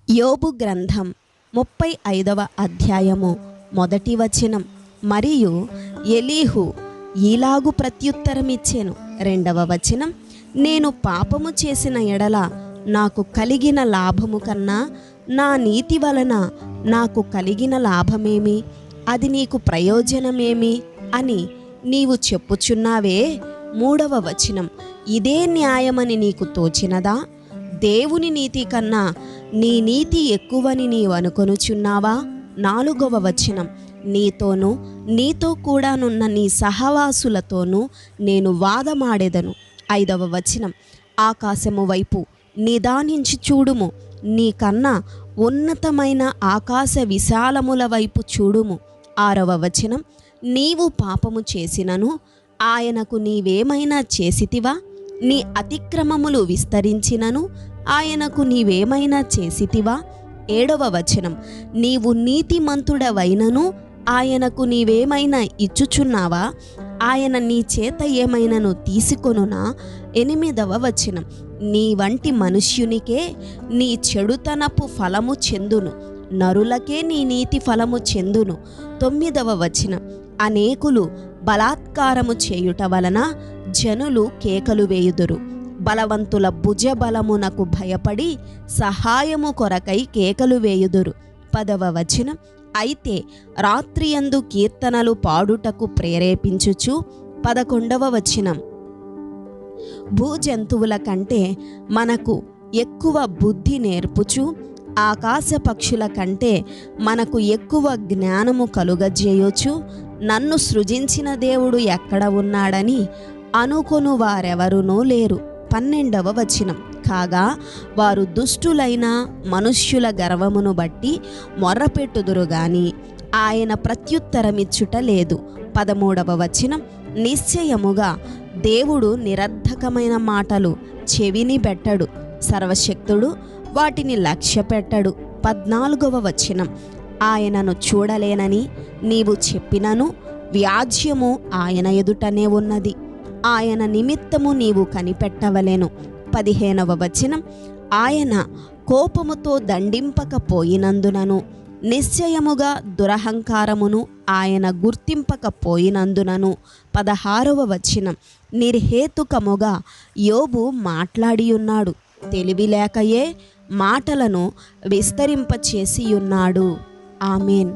యోబు గ్రంథం 35వ అధ్యాయము మొదటి వచనం. మరియు ఎలీహు ఈలాగు ప్రత్యుత్తరమిచ్చెను. 2వ వచనం. నేను పాపము చేసిన ఎడల నాకు కలిగిన లాభము కన్నా నా నీతి వలన నాకు కలిగిన లాభమేమి, అది నీకు ప్రయోజనమేమి అని నీవు చెప్పుచున్నావే. 3వ వచనం. ఇదే న్యాయమని నీకు తోచినదా? దేవుని నీతి కన్నా నీ నీతి ఎక్కువని నీవు అనుకొనుచున్నావా? 4వ వచనం. నీతోనూ నీతో కూడానున్న నీ సహవాసులతోనూ నేను వాదమాడెదను. 5వ వచనం. ఆకాశము వైపు నిదానించి చూడుము, నీకన్నా ఉన్నతమైన ఆకాశ విశాలముల వైపు చూడుము. 6వ వచనం. నీవు పాపము చేసినను ఆయనకు నీవేమైనా చేసితివా? నీ అతిక్రమములు విస్తరించినను ఆయనకు నీవేమైనా చేసితివా? 7వ వచనం. నీవు నీతిమంతుడవైనను ఆయనకు నీవేమైనా ఇచ్చుచున్నావా? ఆయన నీ చేత ఏమైనను తీసుకొనునా? 8వ వచనం. నీ వంటి మనుష్యునికే నీ చెడుతనపు ఫలము చెందును, నరులకే నీ నీతి ఫలము చెందును. 9వ వచనం. అనేకులు బలాత్కారము చేయుట వలన జనులు కేకలు వేయుదురు, బలవంతుల భుజబలమునకు భయపడి సహాయము కొరకై కేకలు వేయుదురు. 10వ వచనం. అయితే రాత్రియందు కీర్తనలు పాడుటకు ప్రేరేపించుచు. 11వ వచనం. భూజంతువుల కంటే మనకు ఎక్కువ బుద్ధి నేర్పుచు, ఆకాశ పక్షుల కంటే మనకు ఎక్కువ జ్ఞానము కలుగజేయొచ్చు నన్ను సృజించిన దేవుడు ఎక్కడ ఉన్నాడని అనుకొను వారెవరునూ లేరు. 12వ వచనం. కాగా వారు దుష్టులైన మనుష్యుల గర్వమును బట్టి మొర్రపెట్టుదురు గాని ఆయన ప్రత్యుత్తరమిచ్చుట లేదు. 13వ వచనం. నిశ్చయముగా దేవుడు నిరర్ధకమైన మాటలు చెవిని పెట్టడు, సర్వశక్తుడు వాటిని లక్ష్య పెట్టడు. 14వ వచనం. ఆయనను చూడలేనని నీవు చెప్పినను వ్యాజ్యము ఆయన ఎదుటనే ఉన్నది, ఆయన నిమిత్తము నీవు కనిపెట్టవలెను. 15వ వచనం. ఆయన కోపముతో దండింపకపోయినందునను నిశ్చయముగా దురహంకారమును ఆయన గుర్తింపకపోయినందునను. 16వ వచనం. నిర్హేతుకముగా యోబు మాట్లాడియున్నాడు, తెలివి లేకయే మాటలను విస్తరింపచేసియున్నాడు. ఆమేన్.